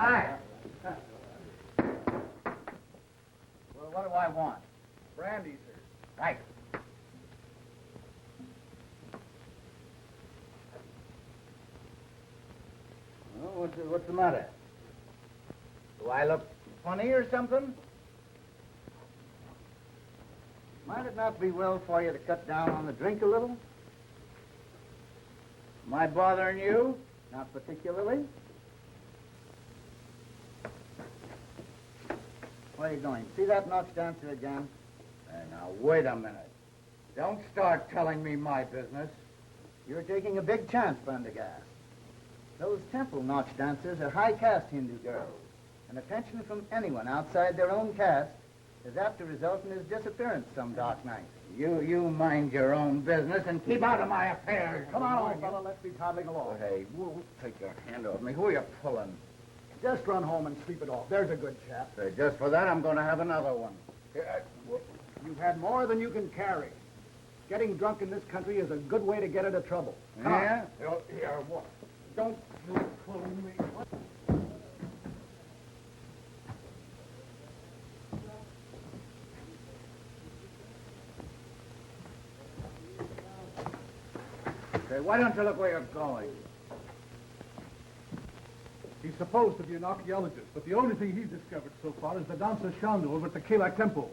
Hi. Well, what do I want? Brandy, sir. Right. Well, what's the matter? Do I look funny or something? Might it not be well for you to cut down on the drink a little? Am I bothering you? Not particularly. Where are you going? See that Knox dancer again? Now, wait a minute. Don't start telling me my business. You're taking a big chance, Prendergast. Those temple Knox dancers are high-caste Hindu girls, and attention from anyone outside their own caste is apt to result in his disappearance some dark night. You mind your own business and keep out of my affairs. Come on, old fellow, let's be toddling along. Hey, take your hand off me. Who are you pulling? Just run home and sleep it off. There's a good chap. Say, just for that, I'm going to have another one. You've had more than you can carry. Getting drunk in this country is a good way to get into trouble. Come Yeah? on. Here, what? Don't you pull me. Say, why don't you look where you're going? He's supposed to be an archaeologist, but the only thing he's discovered so far is the dancer Shandu over at the Kalak Temple.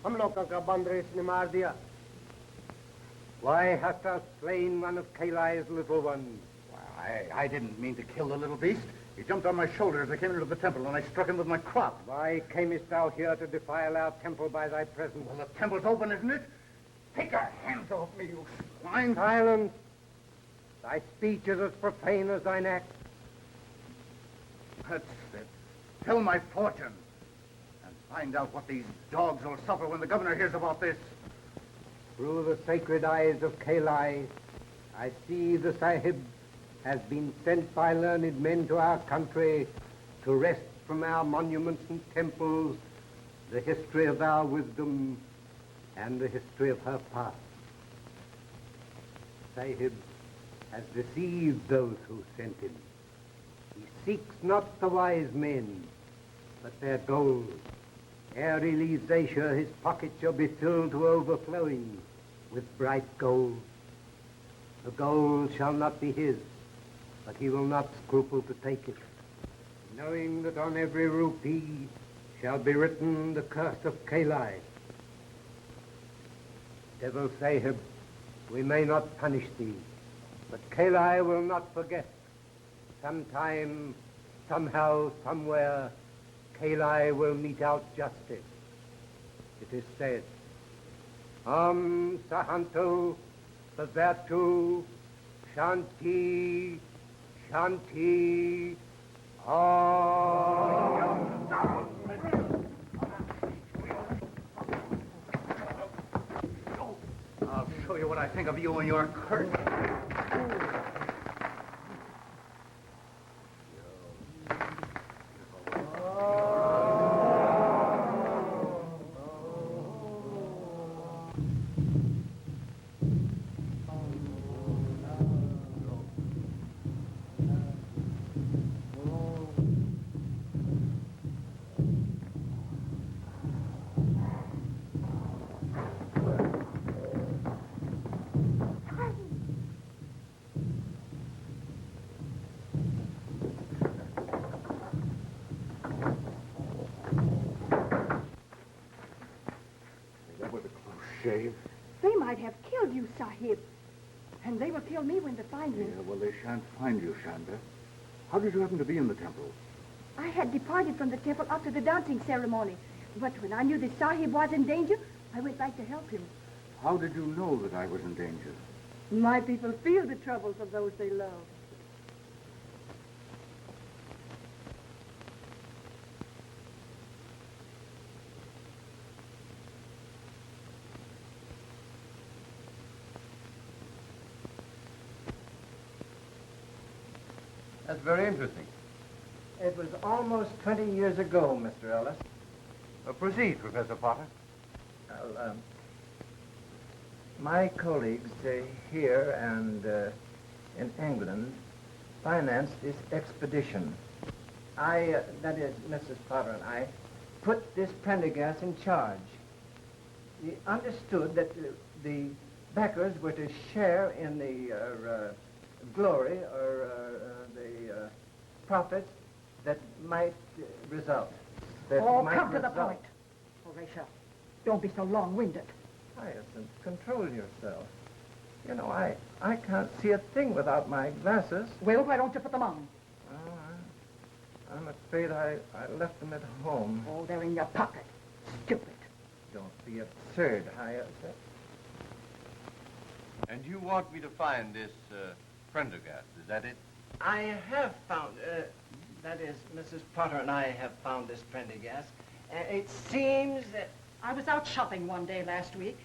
हम लोगों का बंदरेश ने मार दिया. Why hast thou slain one of Kalai's little ones? Well, I didn't mean to kill the little beast. He jumped on my shoulder as I came into the temple, and I struck him with my crop. Why camest thou here to defile our temple by thy presence? Well, the temple's open, isn't it? Take your hands off me, you swine. Silence. Thy speech is as profane as thine act. That's it. Tell my fortune. And find out what these dogs will suffer when the governor hears about this. Through the sacred eyes of Kalai, I see the Sahib has been sent by learned men to our country to wrest from our monuments and temples the history of our wisdom and the history of her past. Sahib has deceived those who sent him. He seeks not the wise men, but their gold. Ere he leaves Asia, his pocket shall be filled to overflowing with bright gold. The gold shall not be his, but he will not scruple to take it, knowing that on every rupee shall be written the curse of Kalai. Devil Sahib, we may not punish thee, but Kalai will not forget. Sometime, somehow, somewhere, Kalai will mete out justice. It is said, Sahanto, Bhavatu, Shanti, Shanti, Om. I'll show you what I think of you and your curse. shave. They might have killed you, Sahib. And they will kill me when they find me. Yeah, well, they shan't find you, Shanda. How did you happen to be in the temple? I had departed from the temple after the dancing ceremony. But when I knew the Sahib was in danger, I went back to help him. How did you know that I was in danger? My people feel the troubles of those they love. That's very interesting. It was almost 20 years ago, Mr. Ellis. Proceed, Professor Potter. Well, my colleagues here and in England financed this expedition. That is, Mrs. Potter and I, put this Prendergast in charge. We understood that the backers were to share in the glory or the profits that might result. Come to the point. Horatio, don't be so long-winded. Hyacinth, control yourself. You know, I can't see a thing without my glasses. Well, why don't you put them on? Oh, I'm afraid I left them at home. Oh, they're in your pocket. Stupid. Don't be absurd, Hyacinth. And you want me to find this Prendergast, is that it? I have found, that is, Mrs. Potter and I have found this Prendergast. It seems that... I was out shopping one day last week,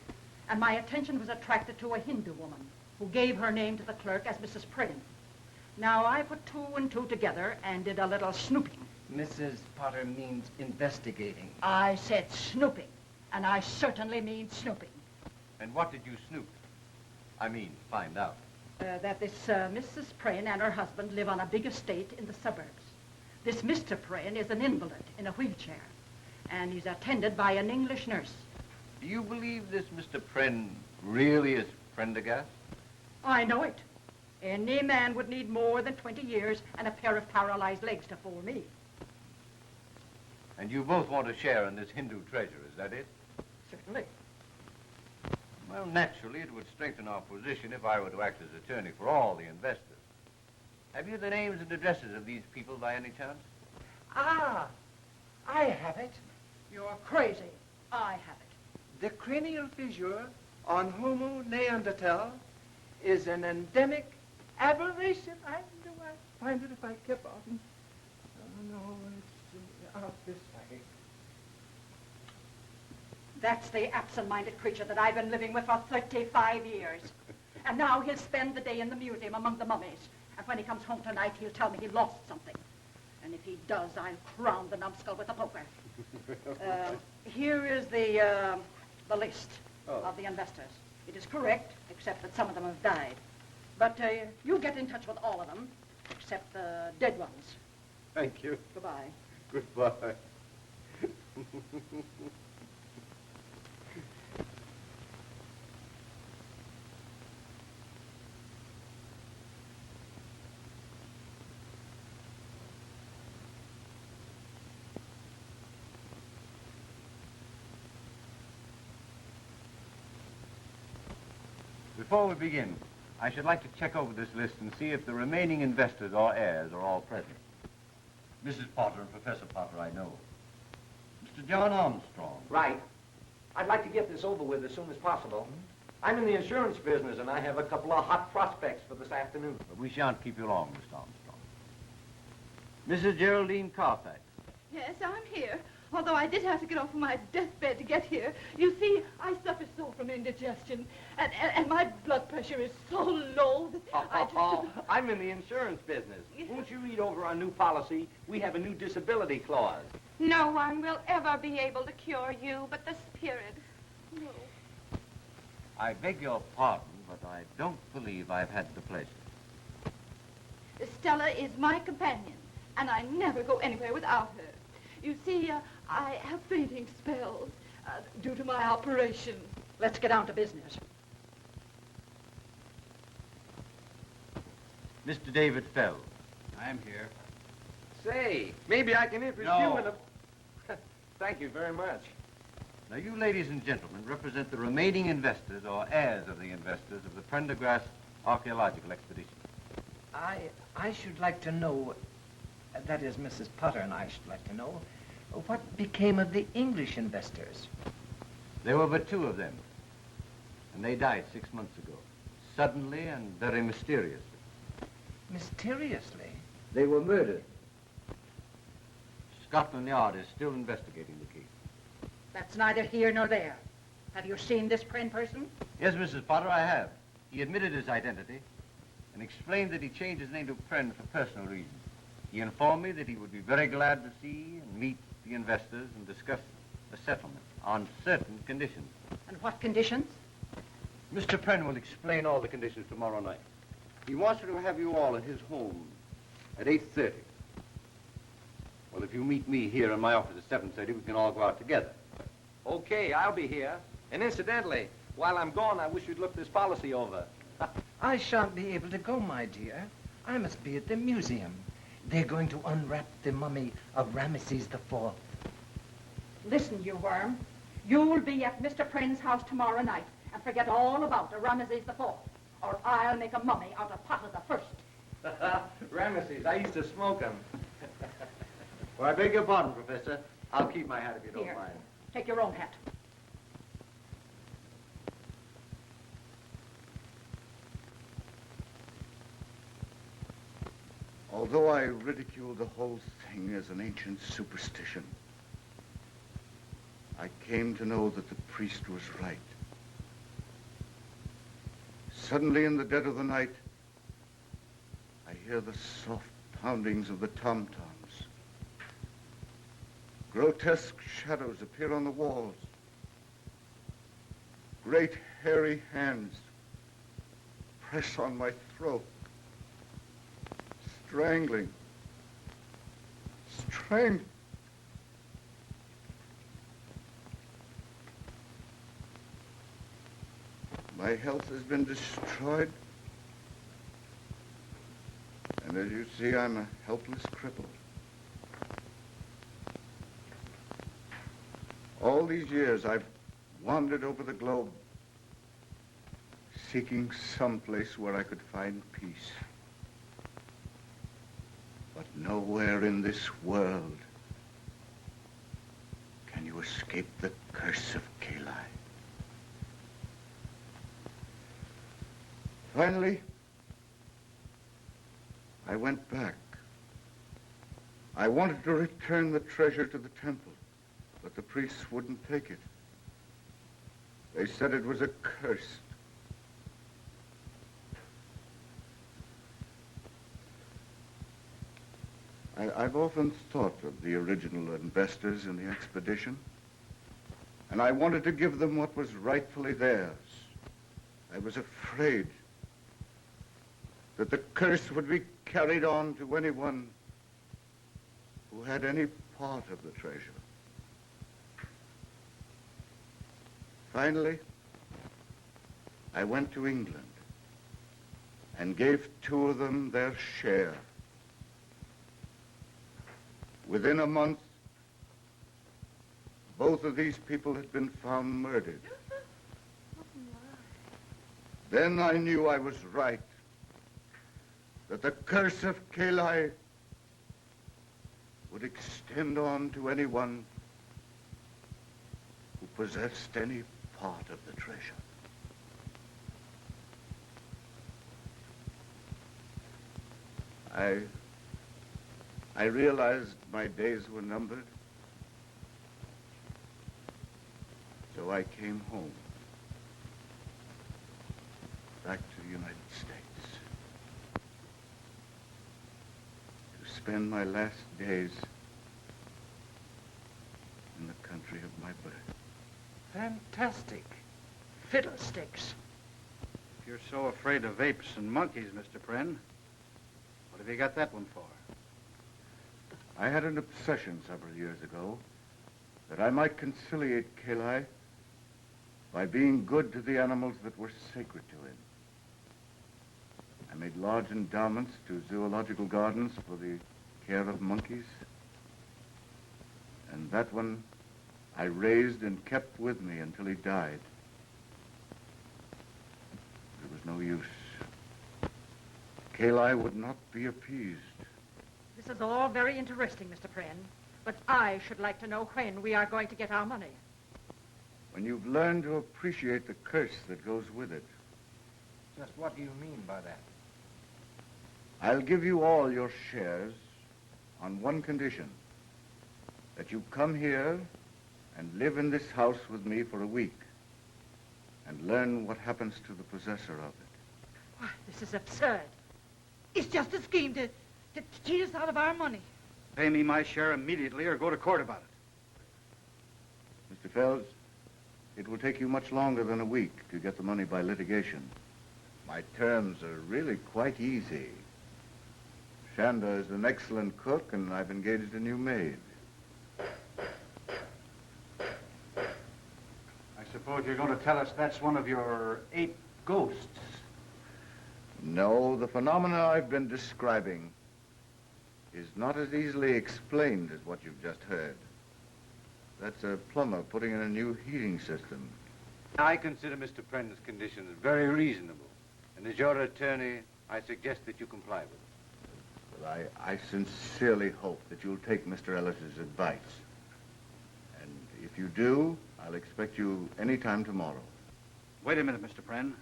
and my attention was attracted to a Hindu woman who gave her name to the clerk as Mrs. Prynne. Now, I put two and two together and did a little snooping. Mrs. Potter means investigating. I said snooping, and I certainly mean snooping. And what did you snoop? I mean, find out. That this Mrs. Prynne and her husband live on a big estate in the suburbs. This Mr. Prynne is an invalid in a wheelchair, and he's attended by an English nurse. Do you believe this Mr. Prynne really is Prendergast? I know it. Any man would need more than 20 years and a pair of paralyzed legs to fool me. And you both want to share in this Hindu treasure, is that it? Certainly. Well, naturally, it would strengthen our position if I were to act as attorney for all the investors. Have you the names and addresses of these people by any chance? Ah, I have it. You're crazy. I have it. The cranial fissure on Homo neanderthal is an endemic aberration. I know I'd find it if I kept on. Oh, no, it's out this way. That's the absent-minded creature that I've been living with for 35 years. And now he'll spend the day in the museum among the mummies. And when he comes home tonight, he'll tell me he lost something. And if he does, I'll crown the numbskull with a poker. Here is the list of the investors. It is correct, except that some of them have died. But you get in touch with all of them, except the dead ones. Thank you. Goodbye. Goodbye. Before we begin, I should like to check over this list and see if the remaining investors or heirs are all present. Mrs. Potter and Professor Potter, I know. Mr. John Armstrong. Right. I'd like to get this over with as soon as possible. I'm in the insurance business, and I have a couple of hot prospects for this afternoon. But we shan't keep you long, Mr. Armstrong. Mrs. Geraldine Carfax. Yes, I'm here. Although I did have to get off of my deathbed to get here. You see, I suffer so from indigestion, and my blood pressure is so low that I just... I'm in the insurance business. Won't you read over our new policy? We have a new disability clause. No one will ever be able to cure you but the spirit. No. I beg your pardon, but I don't believe I've had the pleasure. Stella is my companion, and I never go anywhere without her. You see, I have fainting spells due to my operation. Let's get down to business. Mr. David Fell. I'm here. Say, maybe I can interest No. you in a... Thank you very much. Now, you ladies and gentlemen represent the remaining investors or heirs of the investors of the Prendergast archaeological expedition. I should like to know, that is, Mrs. Potter and I should like to know, what became of the English investors? There were but two of them, and they died 6 months ago, suddenly and very mysteriously. Mysteriously? They were murdered. Scotland Yard is still investigating the case. That's neither here nor there. Have you seen this Pren person? Yes, Mrs. Potter, I have. He admitted his identity and explained that he changed his name to Pren for personal reasons. He informed me that he would be very glad to see and meet the investors and discuss a settlement on certain conditions. And what conditions? Mr. Pren will explain all the conditions tomorrow night. He wants to have you all at his home at 8:30. Well, if you meet me here in my office at 7:30, we can all go out together. Okay, I'll be here. And incidentally, while I'm gone, I wish you'd look this policy over. I shan't be able to go, my dear. I must be at the museum. They're going to unwrap the mummy of Ramesses IV. Listen, you worm. You'll be at Mr. Pren's house tomorrow night and forget all about Ramesses IV, or I'll make a mummy out of Potter the First. Ramesses, I used to smoke 'em. Well, I beg your pardon, Professor. I'll keep my hat if you don't Here. mind. Take your own hat. Although I ridicule the whole thing as an ancient superstition, I came to know that the priest was right. Suddenly, in the dead of the night, I hear the soft poundings of the tom-toms. Grotesque shadows appear on the walls. Great hairy hands press on my throat, strangling. My health has been destroyed, and as you see, I'm a helpless cripple. All these years, I've wandered over the globe, seeking some place where I could find peace. But nowhere in this world can you escape the curse of Kali. Finally, I went back. I wanted to return the treasure to the temple, but the priests wouldn't take it. They said it was accursed. I've often thought of the original investors in the expedition, and I wanted to give them what was rightfully theirs. I was afraid that the curse would be carried on to anyone who had any part of the treasure. Finally, I went to England and gave two of them their share. Within a month, both of these people had been found murdered. Then I knew I was right, that the curse of Kali would extend on to anyone who possessed any part of the treasure. I realized my days were numbered, so I came home, back to the United States, to spend my last days in the country of my birth. Fantastic. Fiddlesticks. If you're so afraid of apes and monkeys, Mr. Pren, what have you got that one for? I had an obsession several years ago that I might conciliate Kali by being good to the animals that were sacred to him. I made large endowments to zoological gardens for the care of monkeys, and that one I raised and kept with me until he died. There was no use. Kali would not be appeased. This is all very interesting, Mr. Prynne, but I should like to know when we are going to get our money. When you've learned to appreciate the curse that goes with it. Just what do you mean by that? I'll give you all your shares on one condition. That you come here and live in this house with me for a week and learn what happens to the possessor of it. Why, this is absurd. It's just a scheme to cheat us out of our money. Pay me my share immediately or go to court about it. Mr. Fells, it will take you much longer than a week to get the money by litigation. My terms are really quite easy. Shanda is an excellent cook, and I've engaged a new maid. I suppose you're going to tell us that's one of your 8 ghosts. No, the phenomena I've been describing is not as easily explained as what you've just heard. That's a plumber putting in a new heating system. I consider Mr. Prenn's conditions very reasonable. And as your attorney, I suggest that you comply with them. Well, I sincerely hope that you'll take Mr. Ellis's advice. And if you do, I'll expect you any time tomorrow. Wait a minute, Mr. Prynne.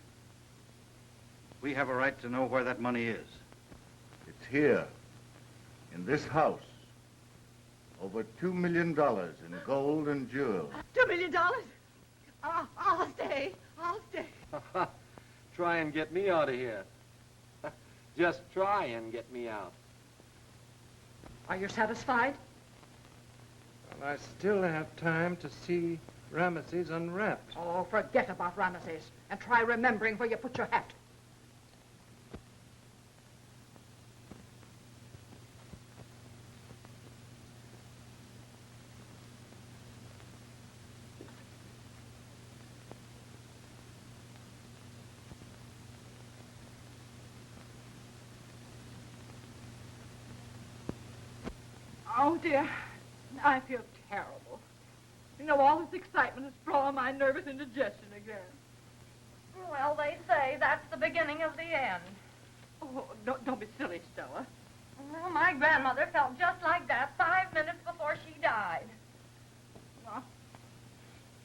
We have a right to know where that money is. It's here, in this house. Over $2 million in gold and jewels. $2 million? I'll stay. I'll stay. Try and get me out of here. Just try and get me out. Are you satisfied? Well, I still have time to see Ramesses unwrapped. Oh, forget about Ramesses and try remembering where you put your hat. Oh, dear. I feel terrible. You know, all this excitement has brought on my nervous indigestion again. Well, they say that's the beginning of the end. Oh, don't be silly, Stella. Well, my grandmother felt just like that 5 minutes before she died. Well,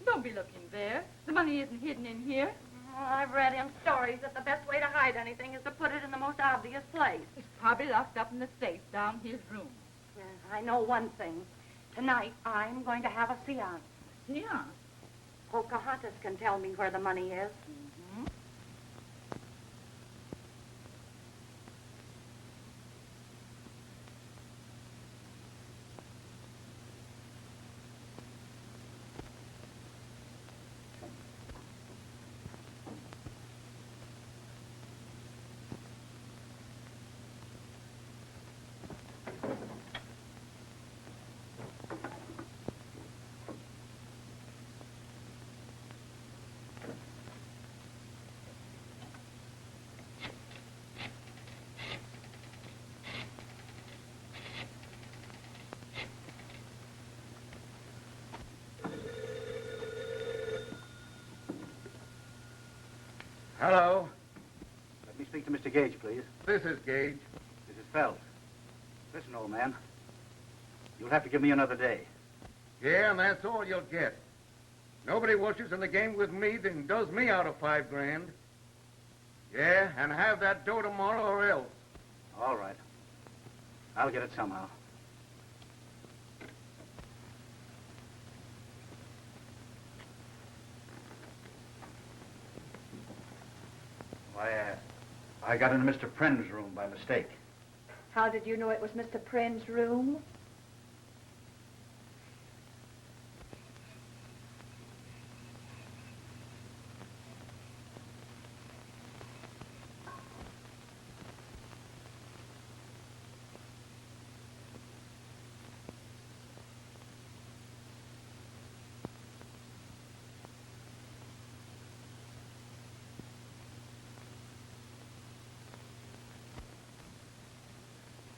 don't be looking there. The money isn't hidden in here. Well, I've read in stories that the best way to hide anything is to put it in the most obvious place. It's probably locked up in the safe down his room. Yes, I know one thing. Tonight, I'm going to have a seance. Seance? Pocahontas can tell me where the money is. Mm-hmm. Hello. Let me speak to Mr. Gage, please. This is Gage. This is Fells. Listen, old man. You'll have to give me another day. Yeah, and that's all you'll get. Nobody wishes in the game with me than does me out of $5 grand. Yeah, and have that dough tomorrow or else. All right. I'll get it somehow. I got into Mr. Prenn's room by mistake. How did you know it was Mr. Prynne's room?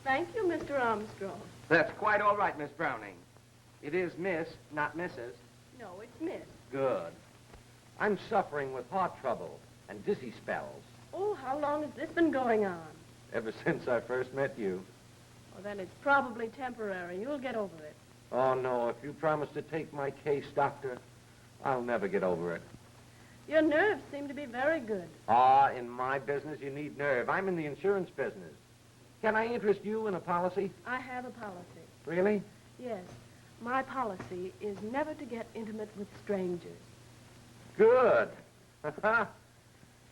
Thank you, Mr. Armstrong. That's quite all right, Miss Browning. It is Miss, not Mrs. No, it's Miss. Good. I'm suffering with heart trouble and dizzy spells Oh, how long has this been going on? ever since I first met you. Well, then it's probably temporary. You'll get over it. Oh, no, if you promise to take my case, Doctor, I'll never get over it. Your nerves seem to be very good. Ah, in my business, you need nerve. I'm in the insurance business. Can I interest you in a policy? I have a policy. Really? Yes. My policy is never to get intimate with strangers. Good.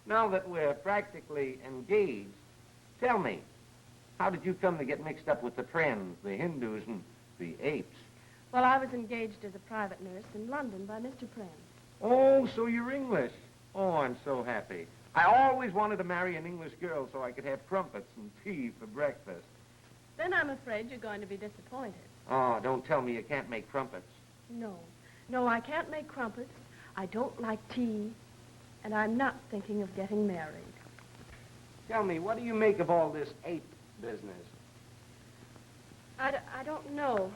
Now that we're practically engaged, tell me, how did you come to get mixed up with the Friends, the Hindus, and the apes? Well, I was engaged as a private nurse in London by Mr. Pren. Oh, so you're English. Oh, I'm so happy. I always wanted to marry an English girl so I could have crumpets and tea for breakfast. Then I'm afraid you're going to be disappointed. Oh, don't tell me you can't make crumpets. No. No, I can't make crumpets. I don't like tea. And I'm not thinking of getting married. Tell me, what do you make of all this ape business? I don't know.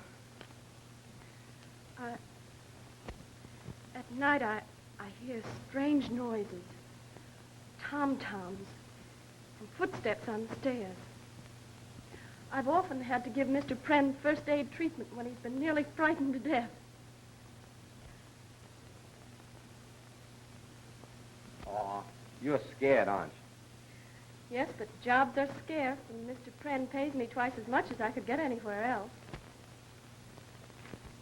At night, I hear strange noises. Tom-toms and footsteps on the stairs. I've often had to give Mr. Pren first aid treatment when he's been nearly frightened to death. Oh, you're scared, aren't you? Yes, but jobs are scarce, and Mr. Pren pays me twice as much as I could get anywhere else.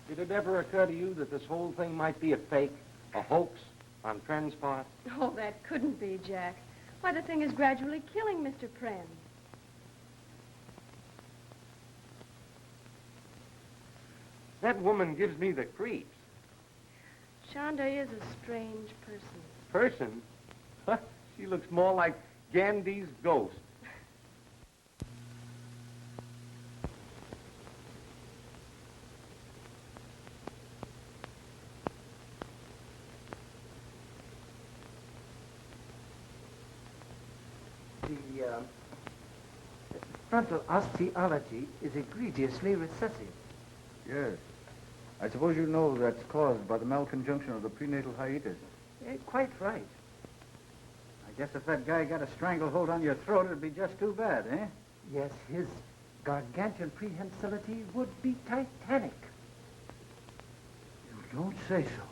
Did it ever occur to you that this whole thing might be a fake, a hoax on Pren's part? Oh, that couldn't be, Jack. Why, the thing is gradually killing Mr. Pren. That woman gives me the creeps. Shonda is a strange person. Person? Huh? She looks more like Gandhi's ghost. The frontal osteology is egregiously recessive. Yes. I suppose you know that's caused by the malconjunction of the prenatal hiatus. Quite right. I guess if that guy got a stranglehold on your throat, it'd be just too bad, eh? Yes, his gargantuan prehensility would be titanic. You don't say so.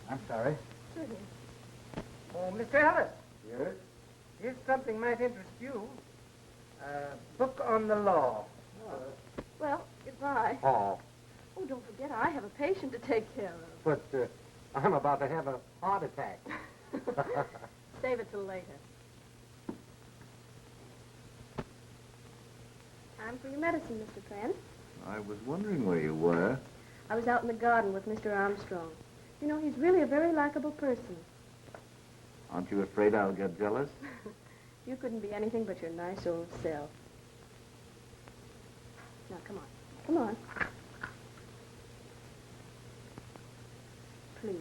I'm sorry. Oh, Mr. Ellis, Yes? here's something might interest you. A book on the law. Well, goodbye. Oh, Oh, don't forget, I have a patient to take care of. but I'm about to have a heart attack. Save it till later. Time for your medicine, Mr. Pren. I was wondering where you were. I was out in the garden with Mr. Armstrong. You know, he's really a very likable person. Aren't you afraid I'll get jealous? You couldn't be anything but your nice old self. Now, come on. Come on. Please.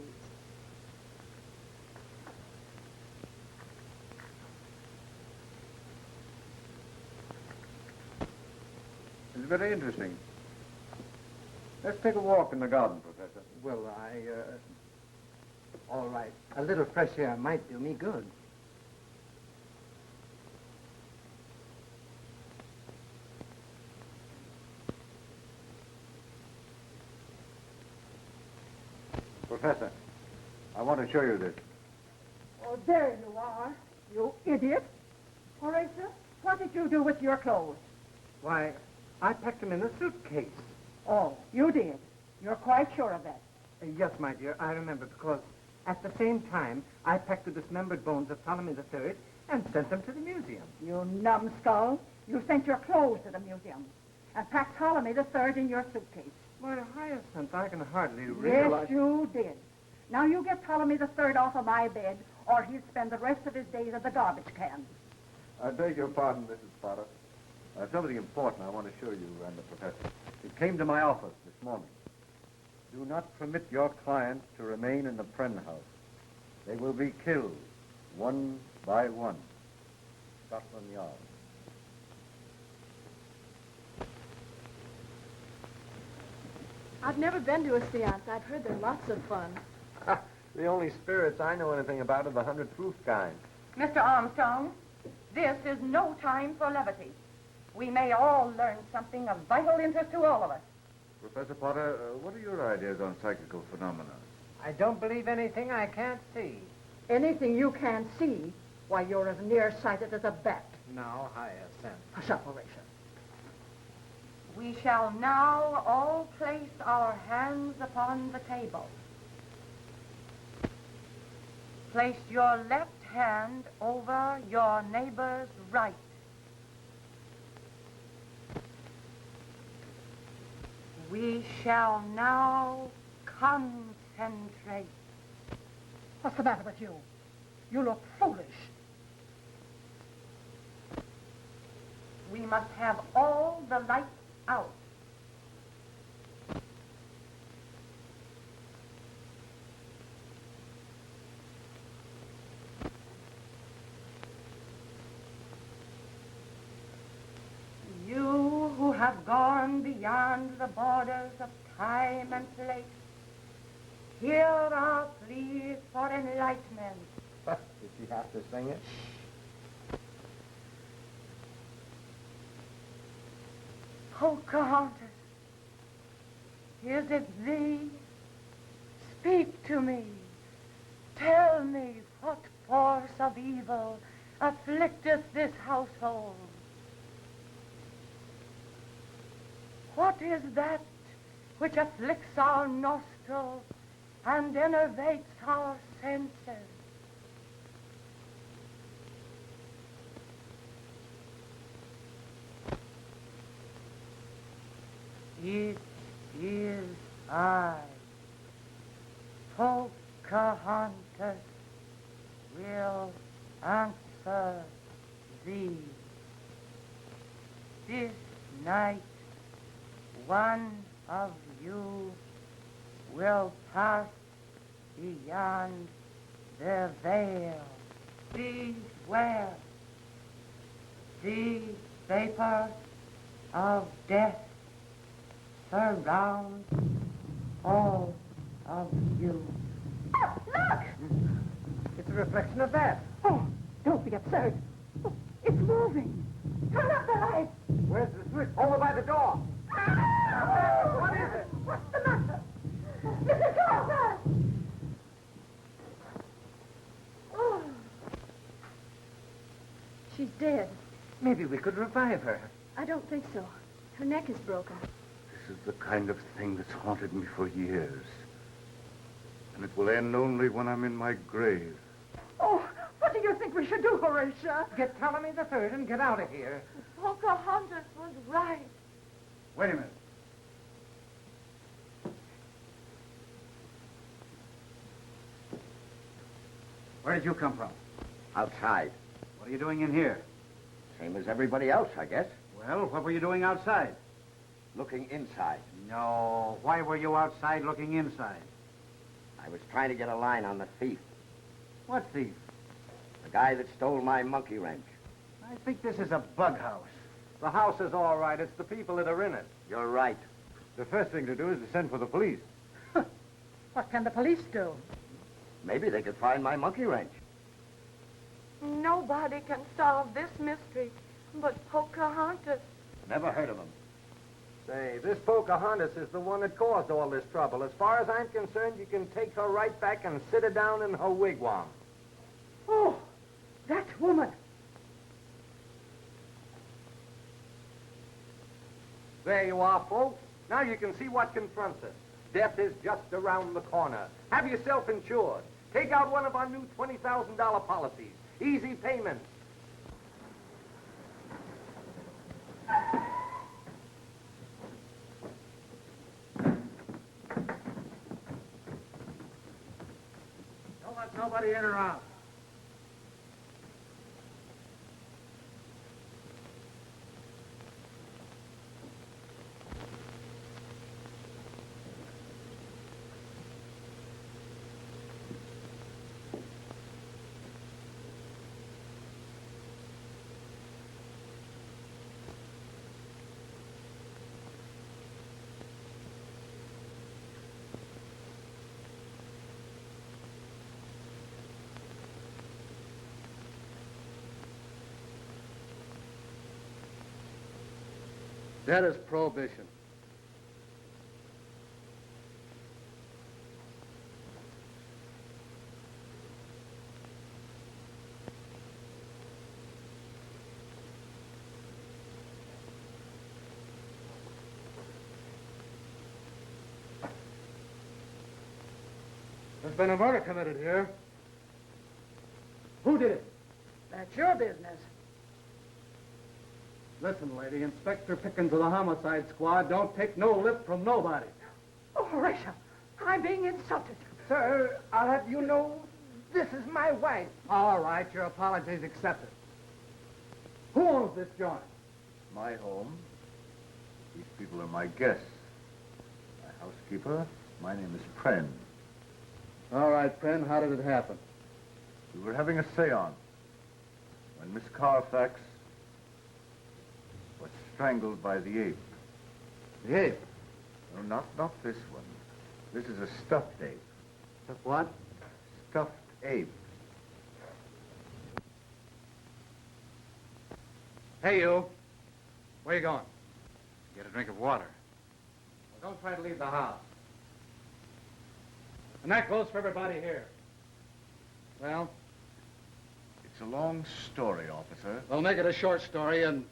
It's very interesting. Let's take a walk in the garden, Professor. Well, all right. A little fresh air might do me good. Professor, I want to show you this. Oh, there you are, you idiot. Horatio, what did you do with your clothes? Why, I packed them in a suitcase. Oh, you did. You're quite sure of that. Yes, my dear, I remember, because at the same time, I packed the dismembered bones of Ptolemy III and sent them to the museum. You numbskull. You sent your clothes to the museum and packed Ptolemy III in your suitcase. My Hyacinth, I can hardly realize... Yes, you did. Now you get Ptolemy III off of my bed, or he'll spend the rest of his days at the garbage can. I beg your pardon, Mrs. Potter. I've something important I want to show you and the professor. It came to my office this morning. Do not permit your client to remain in the Pren house. They will be killed, one by one. Scotland Yard. I've never been to a seance. I've heard they're lots of fun. The only spirits I know anything about are the 100 proof kind. Mr. Armstrong, this is no time for levity. We may all learn something of vital interest to all of us. Professor Potter, what are your ideas on psychical phenomena? I don't believe anything I can't see. Anything you can't see, why, you're as nearsighted as a bat. Now, Hyacinth. For separation. We shall now all place our hands upon the table. Place your left hand over your neighbor's right. We shall now concentrate. What's the matter with you? You look foolish. We must have all the lights out. You who have gone beyond the borders of time and place, here are pleas for enlightenment. Did she have to sing it? Pocahontas, is it thee? Speak to me. Tell me what force of evil afflicteth this household. What is that which afflicts our nostrils and enervates our senses? It is I, Pocahontas, will answer thee. This night, one of you will pass beyond the veil. Beware. The vapor of death surrounds all of you. Look! It's a reflection of that. Oh, don't be absurd. Oh, it's moving. Turn up the light. Where's the switch? Over by the door. What is it? What's the matter? Mrs. Carter! Oh. She's dead. Maybe we could revive her. I don't think so. Her neck is broken. This is the kind of thing that's haunted me for years. And it will end only when I'm in my grave. Oh, what do you think we should do, Horatia? Get Ptolemy the Third and get out of here. Pocahontas was right. Wait a minute. Where did you come from? Outside. What are you doing in here? Same as everybody else, I guess. Well, what were you doing outside? Looking inside. No. Why were you outside looking inside? I was trying to get a line on the thief. What thief? The guy that stole my monkey wrench. I think this is a bug house. The house is all right. It's the people that are in it. You're right. The first thing to do is to send for the police. What can the police do? Maybe they could find my monkey wrench. Nobody can solve this mystery but Pocahontas. Never heard of him. Say, this Pocahontas is the one that caused all this trouble. As far as I'm concerned, you can take her right back and sit her down in her wigwam. Oh, that woman. There you are, folks. Now you can see what confronts us. Death is just around the corner. Have yourself insured. Take out one of our new $20,000 policies. Easy payments. Don't let nobody in or out. That is prohibition. There's been a murder committed here. Who did it? That's your business. Listen, lady, Inspector Pickens of the Homicide Squad don't take no lip from nobody. Oh, Horatio, I'm being insulted. Sir, I'll have you know this is my wife. All right, your apologies accepted. Who owns this joint? My home. These people are my guests. My housekeeper. My name is Pren. All right, Pren, how did it happen? We were having a seance when Miss Carfax was strangled by the ape. The ape? No, not this one. This is a stuffed ape. What? Stuffed ape. Hey, you. Where you going? Get a drink of water. Well, don't try to leave the house. And that goes for everybody here. Well? It's a long story, officer. We'll make it a short story and...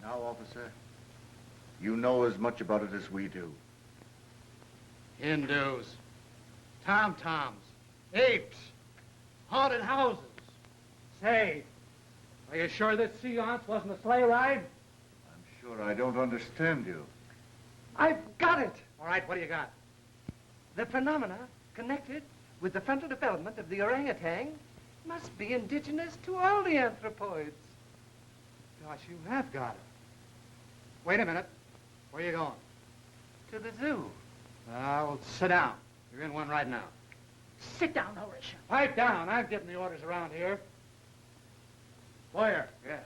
Now, officer, you know as much about it as we do. Hindus, tom-toms, apes, haunted houses. Say, are you sure this seance wasn't a sleigh ride? I'm sure I don't understand you. I've got it. All right, what do you got? The phenomena connected with the frontal development of the orangutan must be indigenous to all the anthropoids. Gosh, you have got it. Wait a minute. Where you going? To the zoo. Well, sit down. You're in one right now. Sit down, Horatio. Pipe down. I'm getting the orders around here. Boyer. Yeah.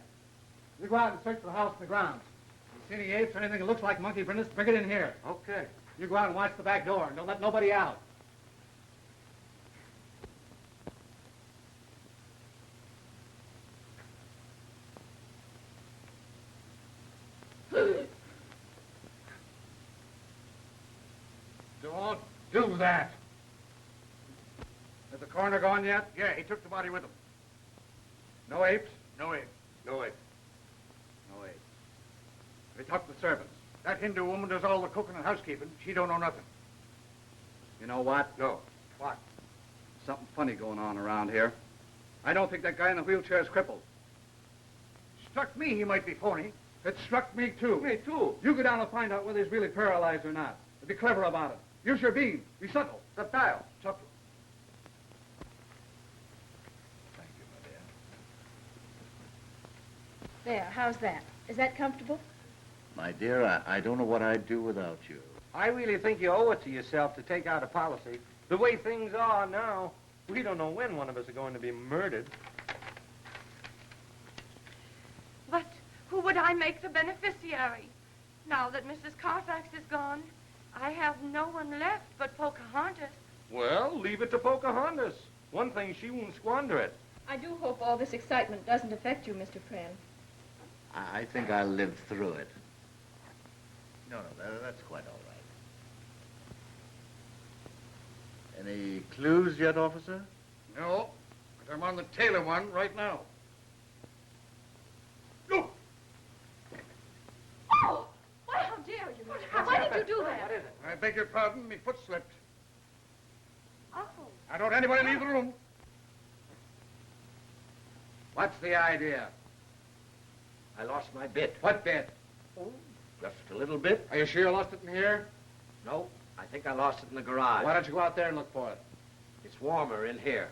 You go out and search for the house and the grounds. You see any apes or anything that looks like monkey printers, bring it in here. Okay. You go out and watch the back door and don't let nobody out. Don't do that. Has the coroner gone yet? Yeah, he took the body with him. No apes? No ape. No apes. No apes. They talk to the servants. That Hindu woman does all the cooking and housekeeping. She don't know nothing. You know what? No. What? Something funny going on around here. I don't think that guy in the wheelchair is crippled. Struck me he might be phony. It struck me, too. Me too. You go down and find out whether he's really paralyzed or not. Be clever about it. Use your beam. Be subtle. Subtle. Subtle. Thank you, my dear. There, how's that? Is that comfortable? My dear, I don't know what I'd do without you. I really think you owe it to yourself to take out a policy. The way things are now, we don't know when one of us are going to be murdered. But who would I make the beneficiary? Now that Mrs. Carfax is gone, I have no one left but Pocahontas. Well, leave it to Pocahontas. One thing, she won't squander it. I do hope all this excitement doesn't affect you, Mr. Pren. I think I'll live through it. No, that's quite all right. Any clues yet, officer? No, but I'm on the tail of one right now. Look! Oh! Why, how dare you? Why did you do that? What is it? I beg your pardon, me foot slipped. Oh. Now, don't anybody leave the room. What's the idea? I lost my bit. What bit? Just a little bit. Are you sure you lost it in here? No, I think I lost it in the garage. Why don't you go out there and look for it? It's warmer in here.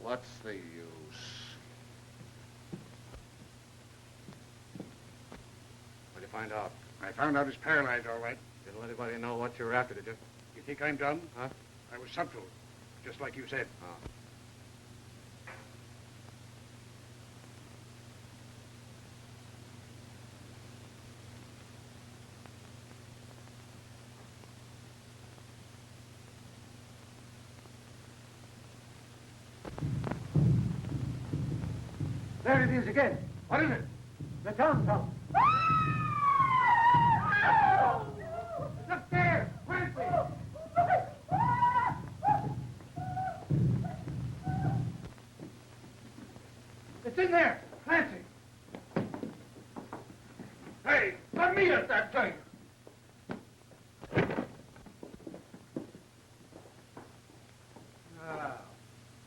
What's the use? What'd you find out? I found out he's paralyzed, all right. Didn't let anybody know what you were after, did you? You think I'm done? Huh? I was subtle, just like you said. Oh. There it is again. What is it? The tom-tom. It's upstairs! Clancy! It's in there! Clancy! Hey, let me at that thing! Ah,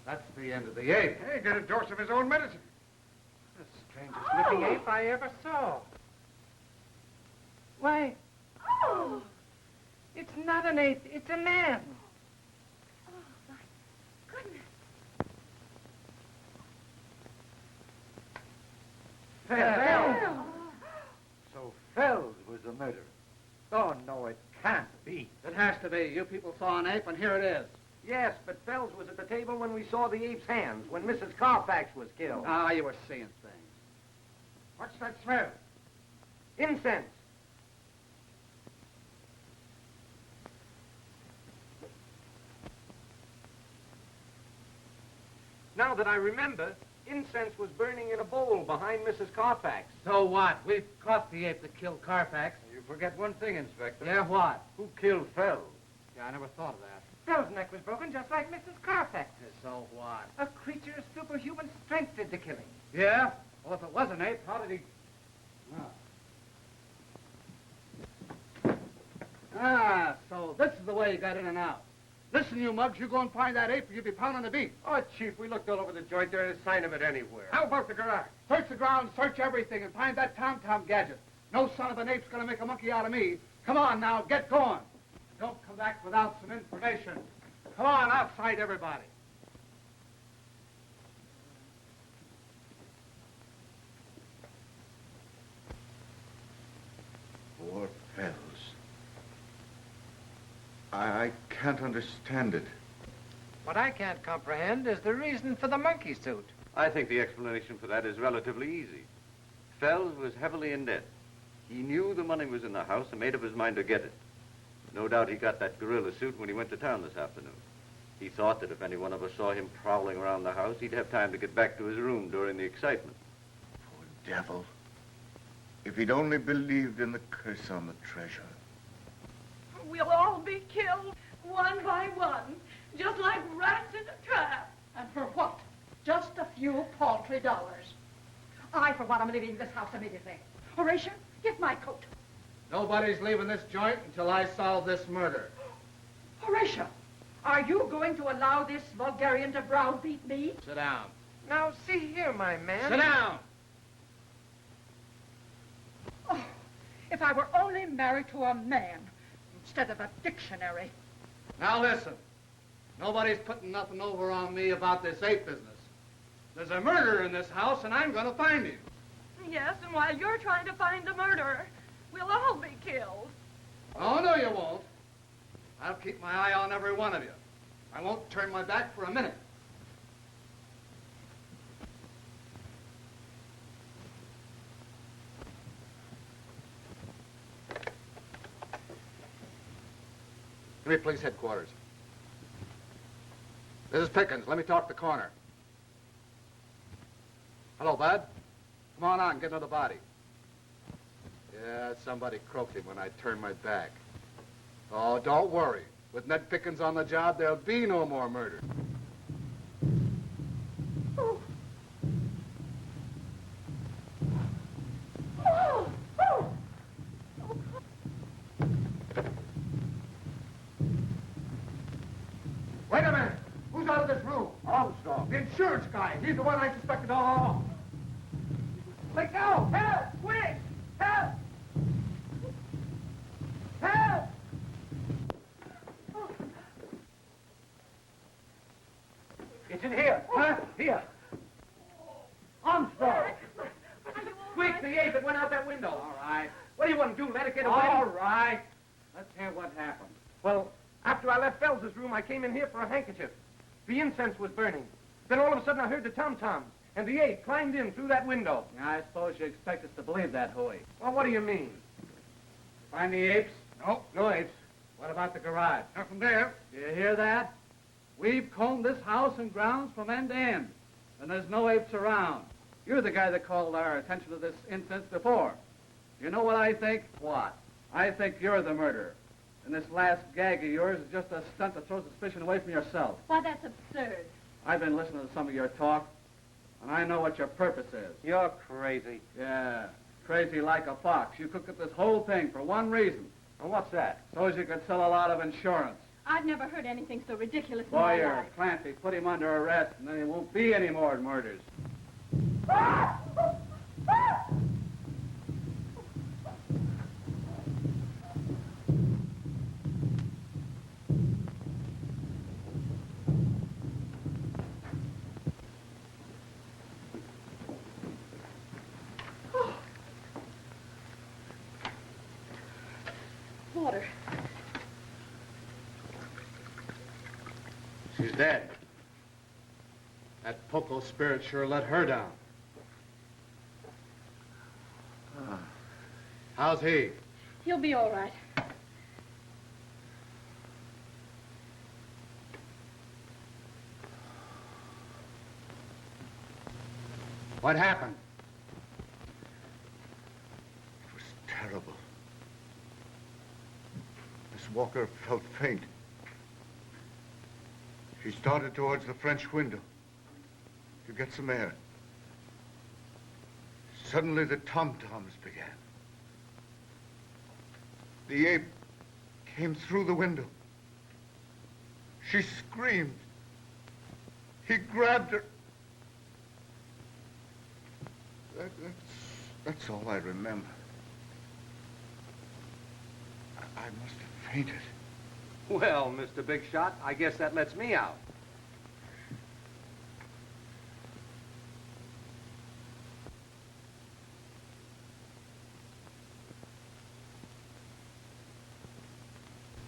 that's the end of the ape. Hey, get a dose of his own medicine. The strangest looking ape I ever saw. Why, Oh! it's not an ape, it's a man. Oh, my goodness. Fells. So Fells was the murderer. Oh, no, it can't be. It has to be. You people saw an ape, and here it is. Yes, but Fells was at the table when we saw the ape's hands, when Mrs. Carfax was killed. Ah, you were seeing things. What's that smell? Incense. Now that I remember, incense was burning in a bowl behind Mrs. Carfax. So what? We've caught the ape that killed Carfax. You forget one thing, Inspector. Yeah, what? Who killed Fells? Yeah, I never thought of that. Fells' neck was broken just like Mrs. Carfax's. So what? A creature of superhuman strength did the killing. Yeah? Well, if it was an ape, how did he... So this is the way you got in and out. Listen, you mugs, you go and find that ape or you'll be pounding the beat. Oh, Chief, we looked all over the joint. There ain't a sign of it anywhere. How about the garage? Search the ground, search everything, and find that tom-tom gadget. No son of an ape's gonna make a monkey out of me. Come on now, get going. Don't come back without some information. Come on, outside everybody. Poor Fells. I can't understand it. What I can't comprehend is the reason for the monkey suit. I think the explanation for that is relatively easy. Fells was heavily in debt. He knew the money was in the house and made up his mind to get it. No doubt he got that gorilla suit when he went to town this afternoon. He thought that if any one of us saw him prowling around the house, he'd have time to get back to his room during the excitement. Poor devil. If he'd only believed in the curse on the treasure. We'll all be killed one by one, just like rats in a trap. And for what? Just a few paltry dollars. I, for one, am leaving this house immediately. Horatio, get my coat. Nobody's leaving this joint until I solve this murder. Horatio, are you going to allow this vulgarian to browbeat me? Sit down. Now, see here, my man. Sit down! Oh, if I were only married to a man instead of a dictionary. Now listen. Nobody's putting nothing over on me about this ape business. There's a murderer in this house, and I'm going to find him. Yes, and while you're trying to find the murderer, we'll all be killed. Oh, no, you won't. I'll keep my eye on every one of you. I won't turn my back for a minute. Give me police headquarters. This is Pickens. Let me talk to the coroner. Hello, Bud. Come on out and get another body. Yeah, somebody croaked him when I turned my back. Oh, don't worry. With Ned Pickens on the job, there'll be no more murder. Oh. Oh. Oh. Wait a minute. Who's out of this room? Armstrong. The insurance guy. He's the one I suspected all along. Let go! Help! Quick! Help! Help! It's in here. Huh? Here. Armstrong. Quick, the ape, it went out that window. All right. What do you want to do, let it get away? All right. Let's hear what happened. Well, after I left Fells's room, I came in here for a handkerchief. The incense was burning. Then all of a sudden I heard the tom-toms, and the ape climbed in through that window. I suppose you expect us to believe that, Hooey. Well, what do you mean? Find the apes? No, no apes. What about the garage? Nothing there. Do you hear that? We've combed this house and grounds from end to end, and there's no apes around. You're the guy that called our attention to this instance before. You know what I think? What? I think you're the murderer. And this last gag of yours is just a stunt to throw suspicion away from yourself. Why, that's absurd. I've been listening to some of your talk, and I know what your purpose is. You're crazy. Yeah, crazy like a fox. You cooked up this whole thing for one reason. And what's that? So as you could sell a lot of insurance. I've never heard anything so ridiculous in my Boyer, life. Clancy, put him under arrest, and then there won't be any more murders. Water. She's dead. That Poco spirit sure let her down. How's he? He'll be all right. What happened? It was terrible. Miss Walker felt faint. She started towards the French window to get some air. Suddenly, the tom-toms began. The ape came through the window. She screamed. He grabbed her. That's all I remember. I must have fainted. Well, Mr. Big Shot, I guess that lets me out.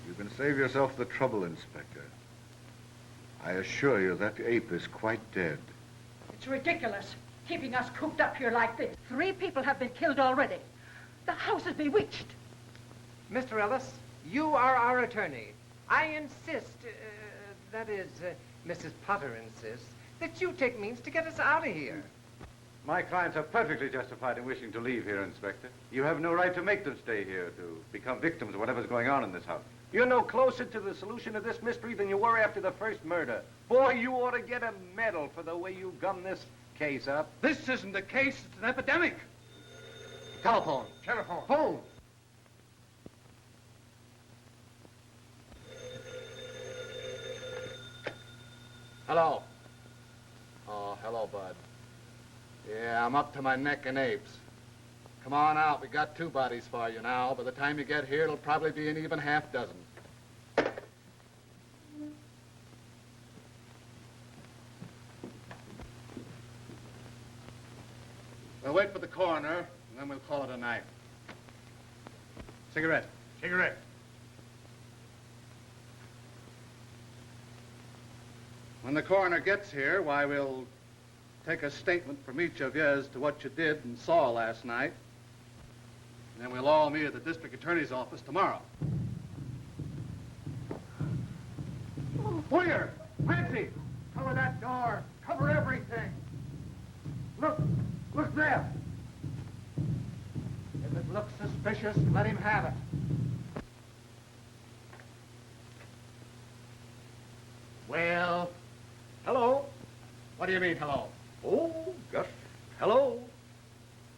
You can save yourself the trouble, Inspector. I assure you that ape is quite dead. It's ridiculous, keeping us cooped up here like this. 3 people have been killed already. The house is bewitched. Mr. Ellis, you are our attorney. I insist, that is, Mrs. Potter insists, that you take means to get us out of here. My clients are perfectly justified in wishing to leave here, Inspector. You have no right to make them stay here, to become victims of whatever's going on in this house. You're no closer to the solution of this mystery than you were after the first murder. Boy, you ought to get a medal for the way you gummed this case up. This isn't a case, it's an epidemic. Telephone. Telephone. Phone. Hello. Oh, hello, Bud. Yeah, I'm up to my neck in apes. Come on out. We got 2 bodies for you now. By the time you get here, it'll probably be an even half dozen. We'll wait for the coroner, and then we'll call it a night. Cigarette. Cigarette. When the coroner gets here, why, we'll take a statement from each of you as to what you did and saw last night. And then we'll all meet at the district attorney's office tomorrow. Boyer! Clancy! Cover that door! Cover everything! Look! Look there! If it looks suspicious, let him have it. Well? Hello. What do you mean, hello? Oh, just hello.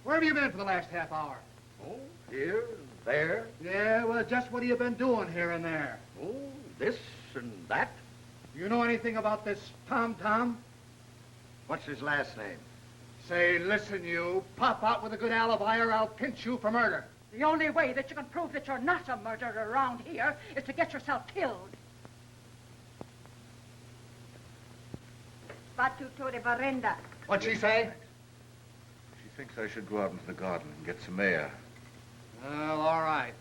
Where have you been for the last half hour? Oh, here, there. Yeah, well, just what have you been doing here and there? Oh, this and that. You know anything about this Tom? What's his last name? Say, listen, you. Pop out with a good alibi or I'll pinch you for murder. The only way that you can prove that you're not a murderer around here is to get yourself killed. Batutore Barrenda. What'd she say? She thinks I should go out into the garden and get some air. Well, all right.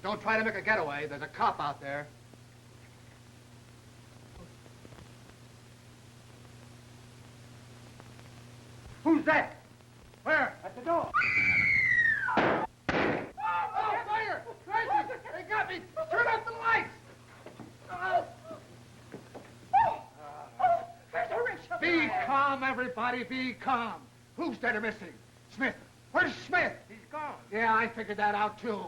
Don't try to make a getaway. There's a cop out there. Who's that? Where? At the door. Oh, fire! Crazy! They got me! Turn off the lights! Be calm, everybody. Be calm. Who's dead or missing? Smith. Where's Smith? He's gone. Yeah, I figured that out, too.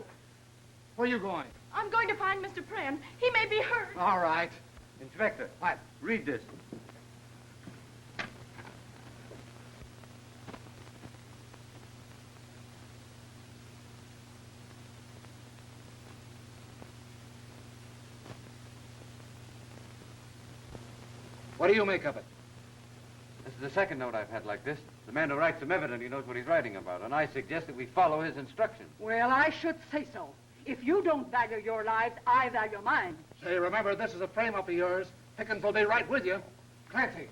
Where are you going? I'm going to find Mr. Pren. He may be hurt. All right. Inspector, What? read this. What do you make of it? This is the second note I've had like this. The man who writes them evidently knows what he's writing about, and I suggest that we follow his instructions. Well, I should say so. If you don't value your lives, I value mine. Say, remember, this is a frame-up of yours. Pickens will be right with you. Clancy,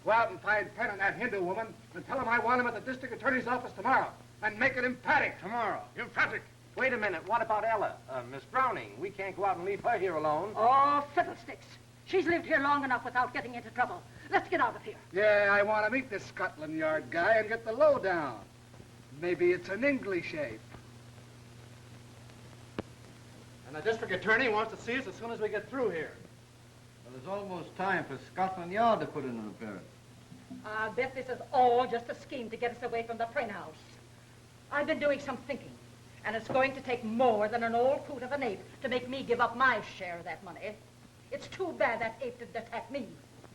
go out and find Penn and that Hindu woman and tell him I want him at the district attorney's office tomorrow. And make it emphatic. Tomorrow. Emphatic. Wait a minute. What about Ella? Miss Browning. We can't go out and leave her here alone. Oh, fiddlesticks. She's lived here long enough without getting into trouble. Let's get out of here. Yeah, I want to meet this Scotland Yard guy and get the lowdown. Maybe it's an English ape. And the district attorney wants to see us as soon as we get through here. Well, it's almost time for Scotland Yard to put in an appearance. I bet this is all just a scheme to get us away from the Pren house. I've been doing some thinking, and it's going to take more than an old coot of an ape to make me give up my share of that money. It's too bad that ape didn't attack me.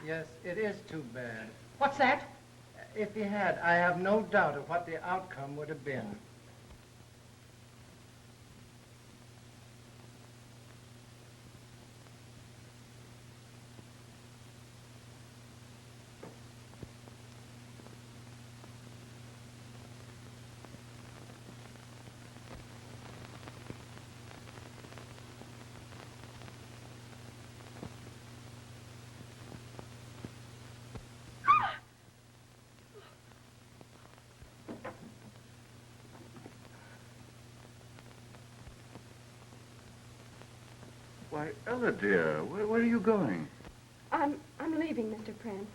Yes, it is too bad. What's that? If he had, I have no doubt of what the outcome would have been. Why, Ella, dear, where are you going? I'm leaving, Mr. Pren.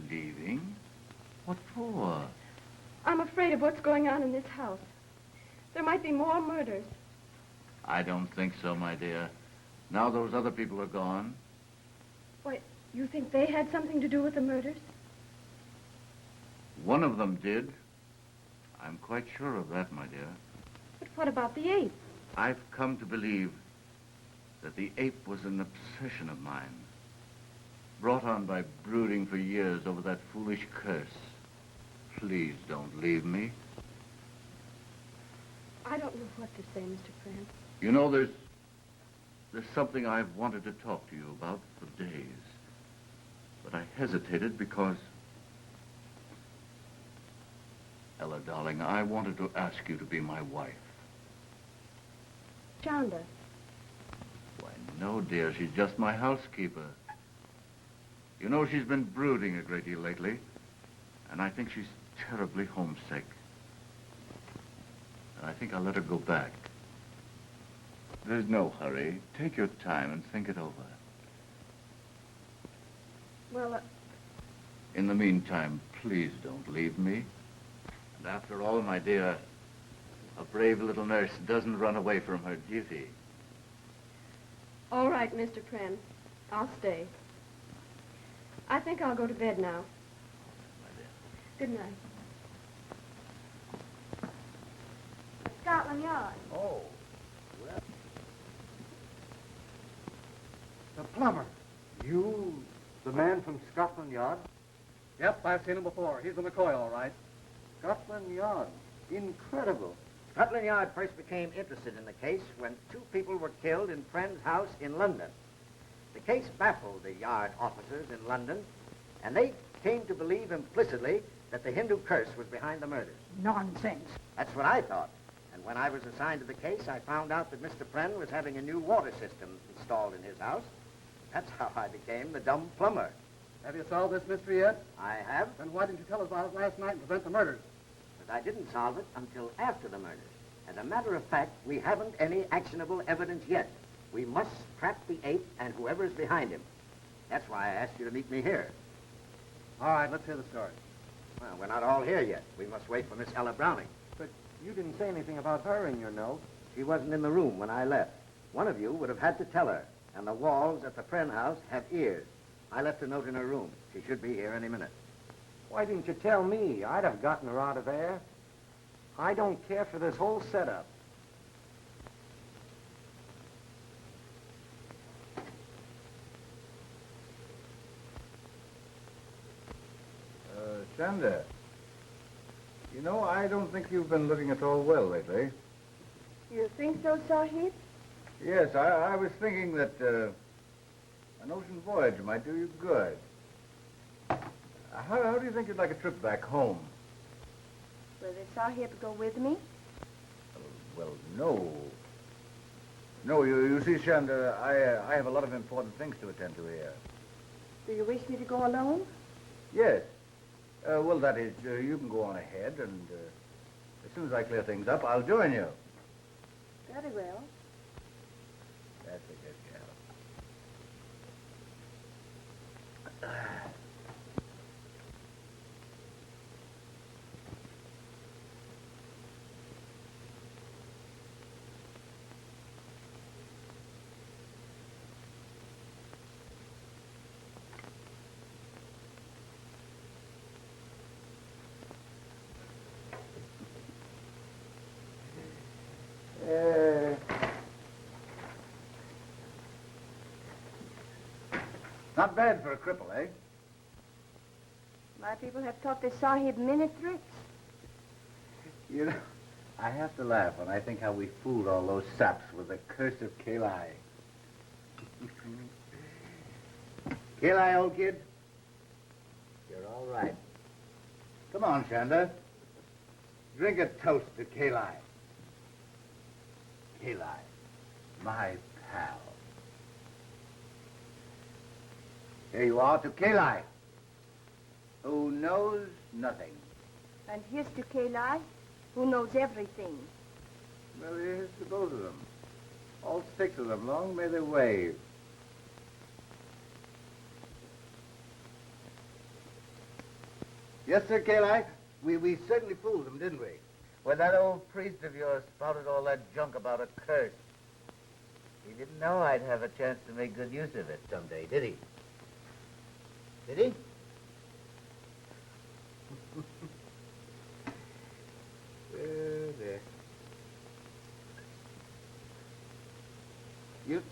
Leaving? What for? I'm afraid of what's going on in this house. There might be more murders. I don't think so, my dear. Now those other people are gone. Why, you think they had something to do with the murders? One of them did. I'm quite sure of that, my dear. But what about the ape? I've come to believe that the ape was an obsession of mine, brought on by brooding for years over that foolish curse. Please don't leave me. I don't know what to say, Mr. Pren. You know, there's something I've wanted to talk to you about for days. But I hesitated because... Ella, darling, I wanted to ask you to be my wife. Chanda. Why, no, dear, she's just my housekeeper. You know, she's been brooding a great deal lately, and I think she's terribly homesick. And I think I'll let her go back. There's no hurry. Take your time and think it over. Well, In the meantime, please don't leave me. And after all, my dear, a brave little nurse doesn't run away from her duty. all right, Mr. Pren. I'll stay. I think I'll go to bed now. Good night. Scotland Yard. Oh. The plumber. You, the man from Scotland Yard? Yep, I've seen him before. He's the McCoy, all right. Scotland Yard. Incredible. Scotland Yard first became interested in the case when 2 people were killed in Pren's house in London. The case baffled the Yard officers in London, and they came to believe implicitly that the Hindu curse was behind the murders. Nonsense. That's what I thought. And when I was assigned to the case, I found out that Mr. Pren was having a new water system installed in his house. That's how I became the dumb plumber. Have you solved this mystery yet? I have, Then why didn't you tell us about it last night and prevent the murders? but I didn't solve it until after the murders. As a matter of fact, we haven't any actionable evidence yet. We must trap the ape and whoever's behind him. That's why I asked you to meet me here. All right, let's hear the story. Well, we're not all here yet. We must wait for Miss Ella Browning. But you didn't say anything about her in your note. She wasn't in the room when I left. One of you would have had to tell her. And the walls at the Pren house have ears. I left a note in her room. She should be here any minute. Why didn't you tell me? I'd have gotten her out of there. I don't care for this whole setup. Chanda, you know, I don't think you've been looking at all well lately. You think so, Sahib? Yes, I was thinking that an ocean voyage might do you good. How do you think you'd like a trip back home? Will the Sahib go with me? Well, no. No, you see, Chanda, I have a lot of important things to attend to here. Do you wish me to go alone? Yes. Well, that is, you can go on ahead, and as soon as I clear things up, I'll join you. Very well. That's a good gal. Not bad for a cripple, eh? My people have taught the Sahib many tricks. You know, I have to laugh when I think how we fooled all those saps with the curse of Kalai. Kalai, old kid, you're all right. Come on, Chanda. Drink a toast to Kalai. Kalai, my pal. Here you are to Kalai, who knows nothing. And here's to Kalai, who knows everything. Well, here's to both of them. All 6 of them. Long may they wave. Yes, sir, Kalai. We certainly fooled them, didn't we? When that old priest of yours spouted all that junk about a curse. He didn't know I'd have a chance to make good use of it someday, did he? Did he? There. You...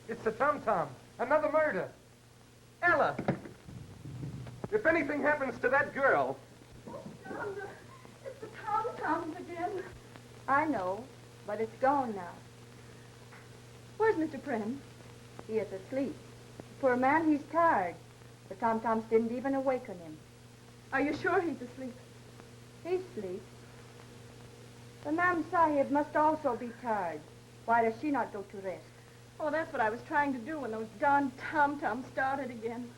It's the Tom-Tom. Another murder. Ella! If anything happens to that girl... It's the Tom-Tom again. I know, but it's gone now. Where's Mr. Prem? He is asleep. Poor man, he's tired. The Tom-Toms didn't even awaken him. Are you sure he's asleep? He sleeps. The Ma'am Sahib must also be tired. Why does she not go to rest? Oh, that's what I was trying to do when those darn Tom-Toms started again.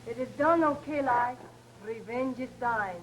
It is done, O Kalai. Revenge is thine.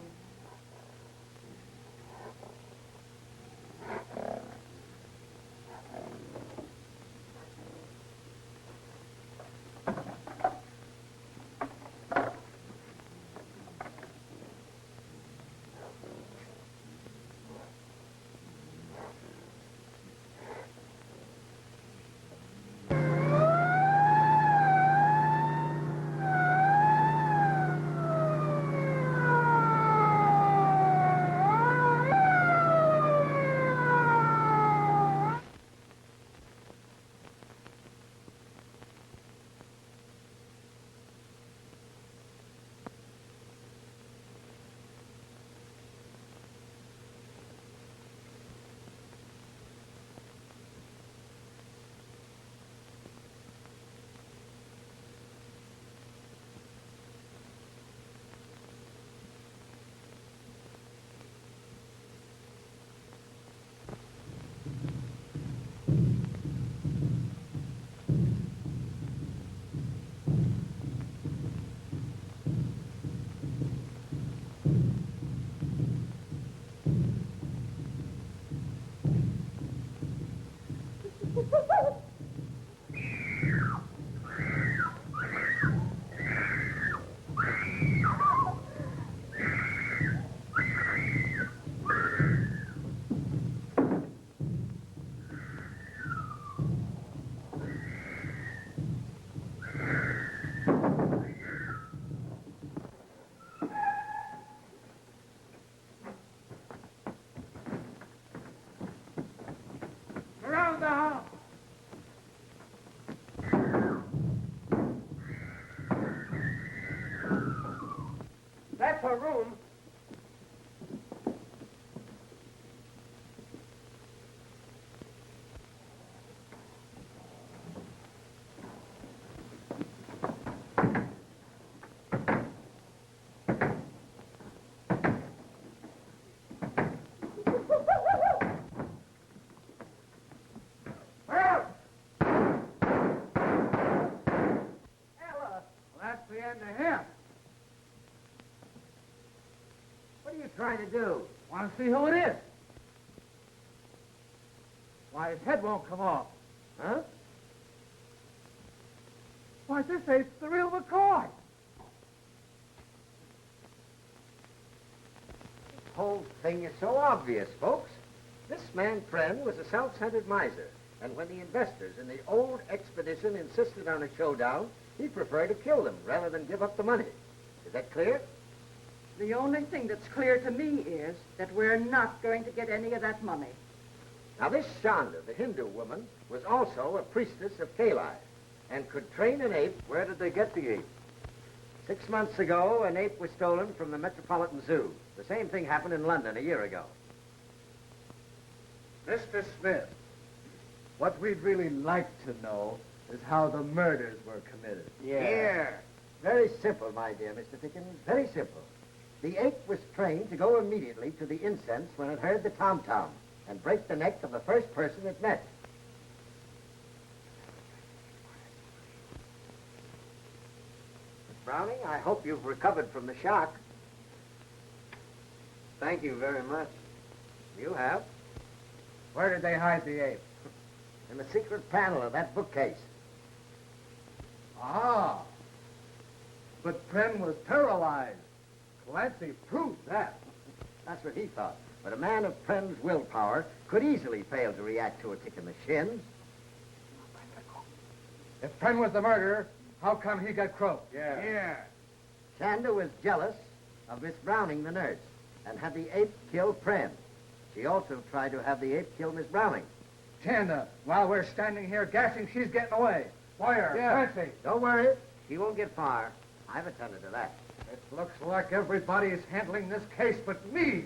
That's her room. That's the end of him. What are you trying to do? Want to see who it is? Why, his head won't come off. Huh? Why, this ain't the real McCoy. The whole thing is so obvious, folks. This man, Friend, was a self-centered miser. And when the investors in the old expedition insisted on a showdown, he preferred to kill them rather than give up the money. Is that clear? The only thing that's clear to me is that we're not going to get any of that money. Now, this Shonda, the Hindu woman, was also a priestess of Kali and could train an ape. Where did they get the ape? 6 months ago, an ape was stolen from the Metropolitan Zoo. The same thing happened in London a year ago. Mr. Smith, what we'd really like to know is how the murders were committed. Here. Very simple, my dear Mr. Pickens. Very simple. The ape was trained to go immediately to the incense when it heard the tom-tom and break the neck of the first person it met. Miss Browning, I hope you've recovered from the shock. Thank you very much. You have. Where did they hide the ape? In the secret panel of that bookcase. Ah. But Pren was paralyzed. Clancy proved that. That's what he thought. But a man of Pren's willpower could easily fail to react to a kick in the shins. If Pren was the murderer, how come he got croaked? Yeah. Shanda was jealous of Miss Browning, the nurse, and had the ape kill Pren. She also tried to have the ape kill Miss Browning. Chanda, while we're standing here gassing, she's getting away. Wire, Clancy. Don't worry. She won't get far. I've attended to that. It looks like everybody is handling this case but me.